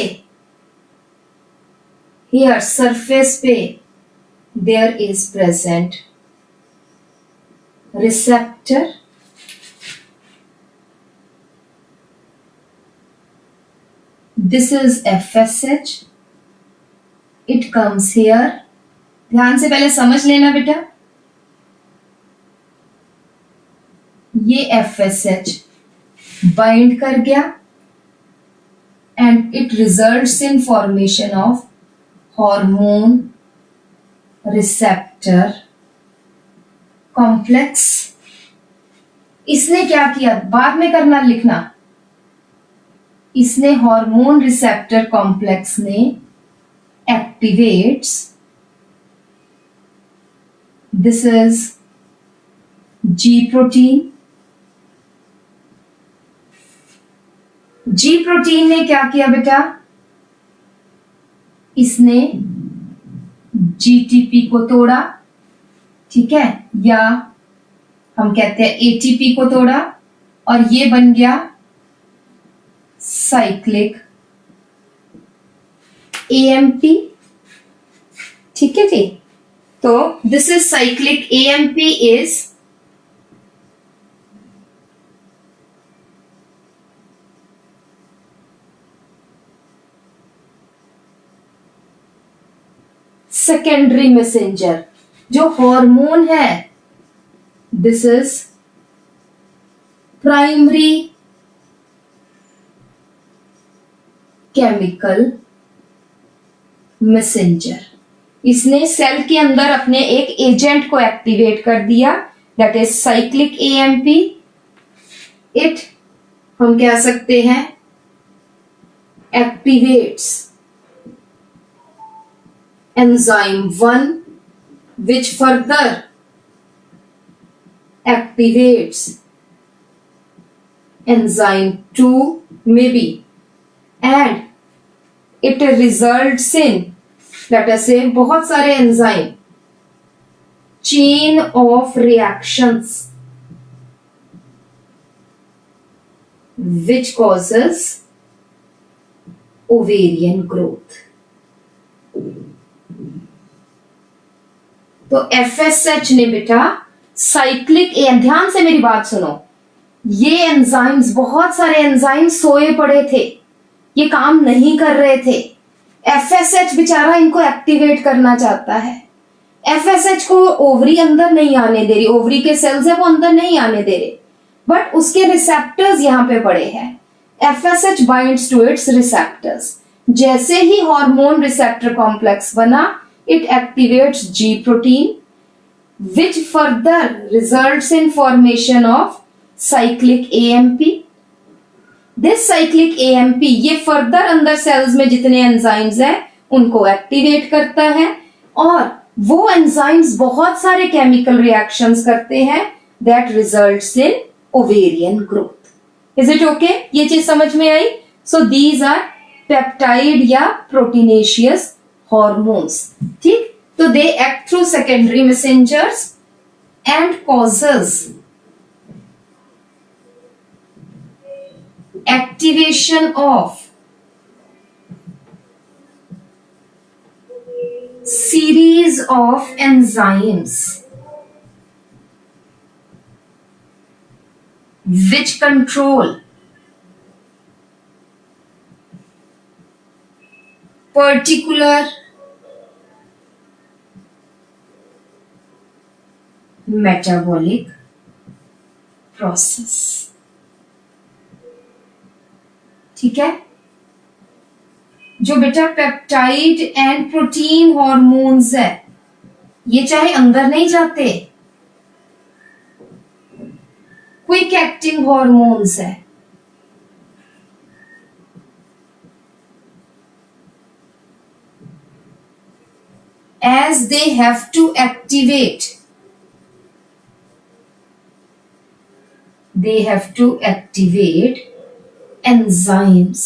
here surface पे there is present receptor, this is FSH, it comes here। ध्यान से पहले समझ लेना बेटा, ये FSH बाइंड कर गया and it results in formation of hormone receptor complex. इसने क्या किया, बाद में करना लिखना, इसने हार्मोन रिसेप्टर कॉम्प्लेक्स ने activates, this is G protein। G protein ने क्या किया बेटा, इसने GTP को तोड़ा, ठीक है, या हम कहते हैं ATP को तोड़ा, और ये बन गया साइक्लिक AMP, ठीक है जी। तो this is cyclic AMP is secondary messenger. जो हार्मोन है this is primary chemical messenger. इसने सेल के अंदर अपने एक एजेंट को एक्टिवेट कर दिया, that is cyclic AMP। It हम कह सकते हैं activates enzyme 1 which further activates enzyme 2 maybe, and it results in, let us say, बहुत सारे enzyme, chain of reactions which causes ovarian growth। तो FSH ने बेटा साइक्लिक ध्यान से मेरी बात सुनो, ये एंजाइम्स, बहुत सारे एंजाइम सोए पड़े थे, ये काम नहीं कर रहे थे। FSH बेचारा इनको एक्टिवेट करना चाहता है, FSH को ओवरी अंदर नहीं आने दे रही, ओवरी के सेल्स है वो अंदर नहीं आने दे रहे, बट उसके रिसेप्टर्स यहां पे पड़े हैं। FSH binds to its receptors. जैसे ही हार्मोन रिसेप्टर कॉम्प्लेक्स बना, इट activates G protein which further results in formation of cyclic AMP. This cyclic AMP ये further अंदर सेल्स में जितने एंजाइम्स हैं उनको एक्टिवेट करता है, और वो एंजाइम्स बहुत सारे केमिकल रिएक्शंस करते हैं that results in ovarian growth. Is it okay? ये चीज समझ में आई? So these are peptide या proteinaceous hormones. ठीक, तो they act through secondary messengers and causes activation of series of enzymes which control particular metabolic process. ठीक है, जो बेटा पेप्टाइड एंड प्रोटीन हॉर्मोन्स है, ये चाहे अंदर नहीं जाते, क्विक एक्टिंग हॉर्मोन्स है, as they have to activate enzymes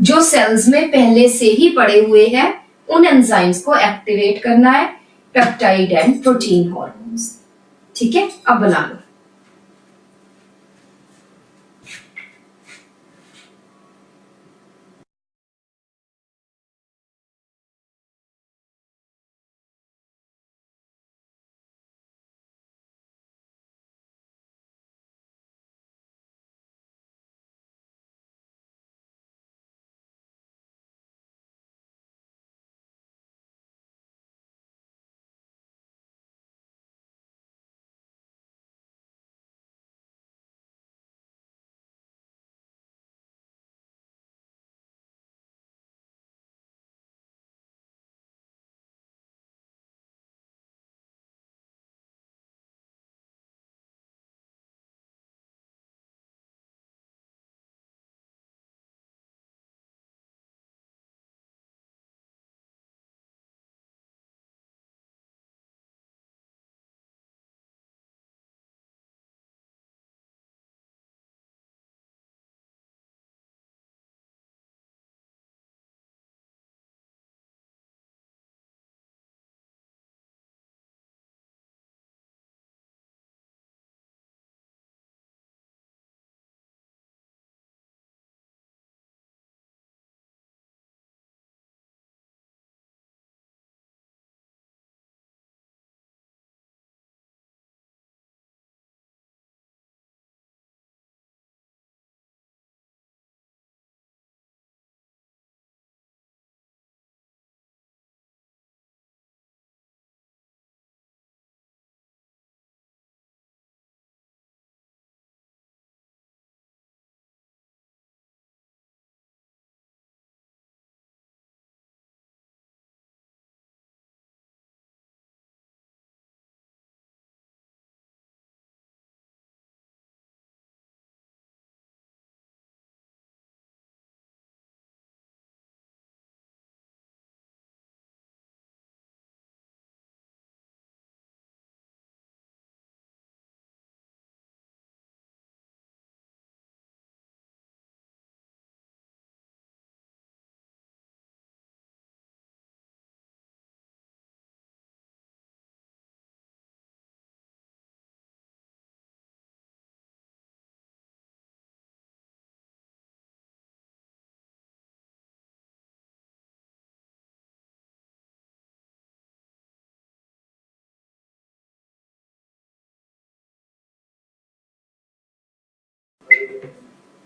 जो सेल्स में पहले से ही पड़े हुए हैं, उन एंजाइम्स को एक्टिवेट करना है, पेप्टाइड एंड प्रोटीन हॉर्मोन्स। ठीक है, अब बना लो।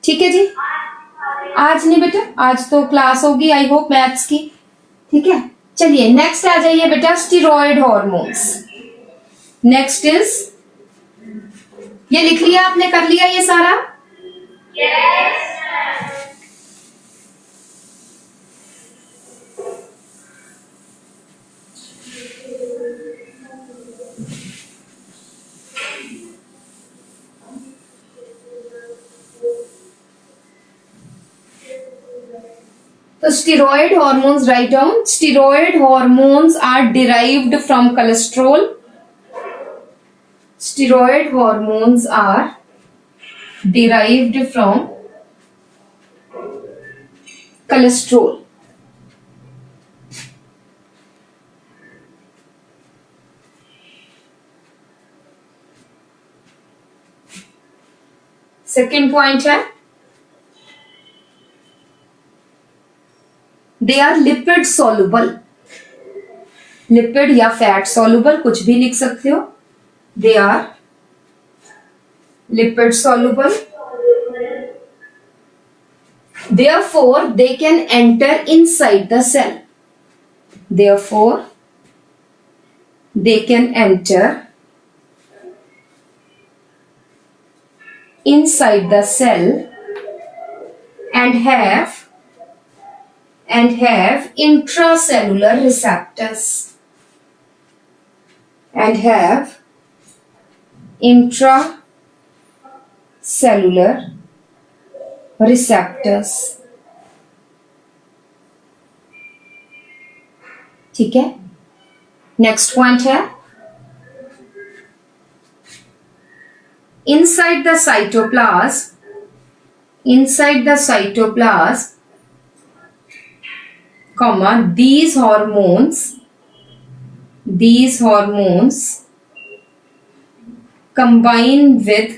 ठीक है जी, आज नहीं बेटा, आज तो क्लास होगी आई होप मैथ्स की। ठीक है, चलिए नेक्स्ट आ जाइए बेटा, स्टीरॉयड हॉर्मोन्स। नेक्स्ट इज, ये लिख लिया आपने, कर लिया ये सारा? Yes. तो steroid hormones write down. Steroid hormones are derived from cholesterol. Steroid hormones are derived from cholesterol. Second point है, they are lipid soluble. Lipid या फैट सॉल्युबल, कुछ भी लिख सकते हो। They are lipid soluble, therefore they can enter inside the cell. Therefore they can enter inside the cell and have intracellular receptors, and have intracellular receptors. ठीक है, next point है, inside the cytoplasm, comma, these hormones combine with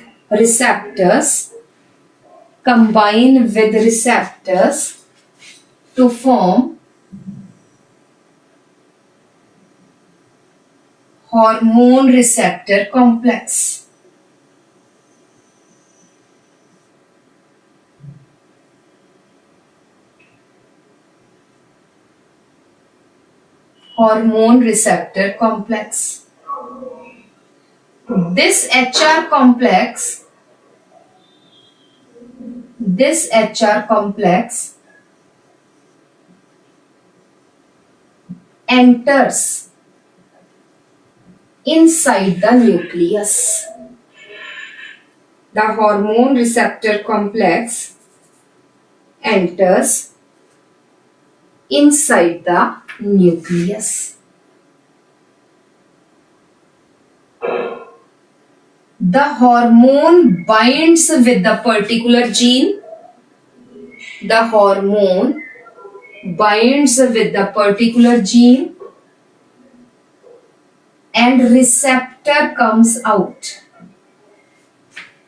receptors to form hormone receptor complex. Hormone receptor complex. This HR complex enters inside the nucleus. The hormone receptor complex enters inside the nucleus. The hormone binds with the particular gene. The hormone binds with the particular gene and receptor comes out.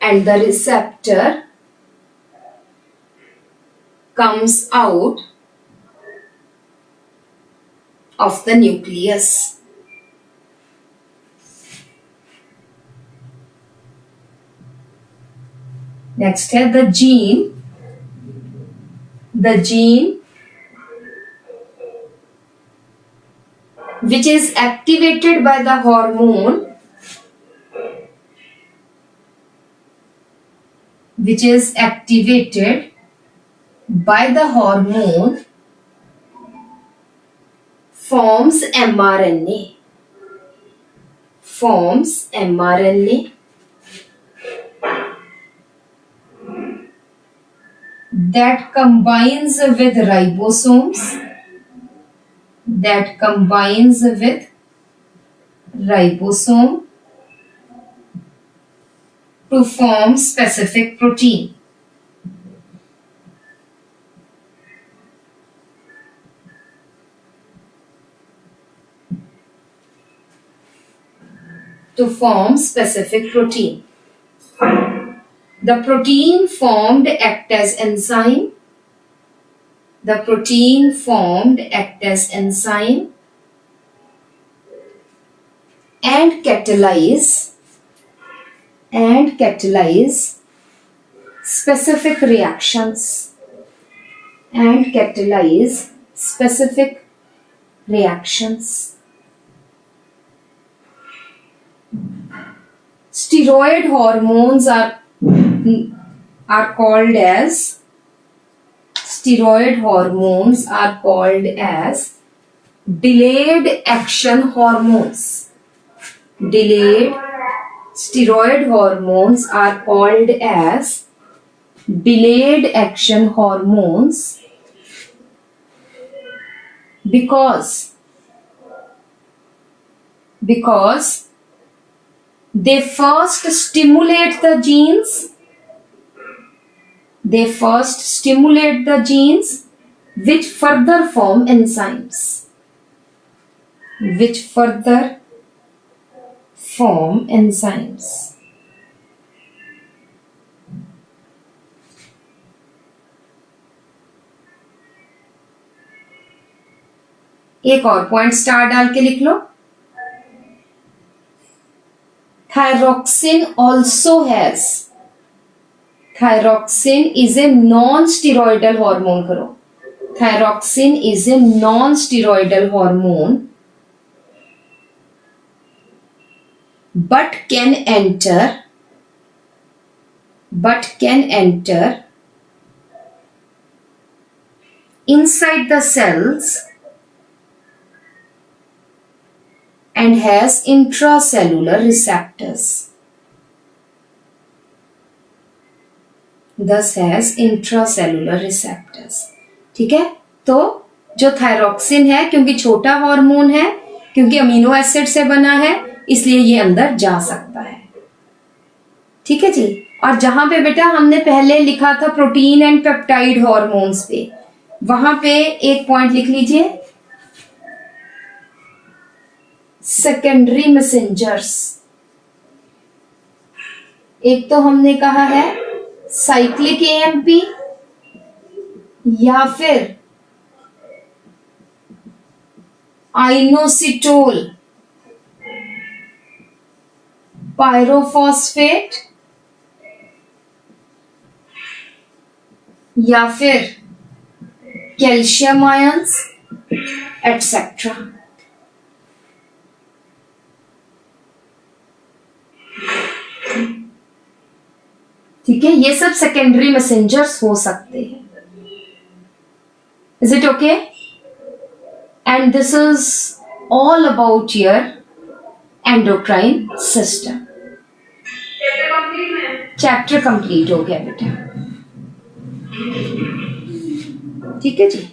And the receptor comes out of the nucleus. Next है the gene which is activated by the hormone forms mRNA that combines with ribosomes to form specific protein. The protein formed act as enzyme. And catalyze specific reactions. reactions. Steroid hormones are called as delayed action hormones. Steroid hormones are called as delayed action hormones because they first stimulate the genes which further form enzymes. एक और point star डाल के लिख लो. Thyroxine is a non-steroidal hormone. करो. Thyroxine is a non-steroidal hormone but can enter inside the cells and has intracellular receptors. ठीक है. तो जो थायरॉक्सिन है, क्योंकि छोटा हार्मोन है, क्योंकि अमीनो एसिड से बना है, इसलिए ये अंदर जा सकता है. ठीक है जी. और जहां पे बेटा हमने पहले लिखा था प्रोटीन एंड पेप्टाइड हार्मोन्स पे, वहां पे एक पॉइंट लिख लीजिए, सेकेंडरी मैसेंजर्स. एक तो हमने कहा है साइक्लिक एएमपी या फिर आइनोसिटोल, पायरोफॉस्फेट या फिर कैल्शियम आयंस एटसेट्रा. ठीक है. ये सब सेकेंडरी मैसेंजर्स हो सकते हैं. Is it okay? And this is all about your endocrine system. Chapter complete हो गया बेटा. ठीक है जी.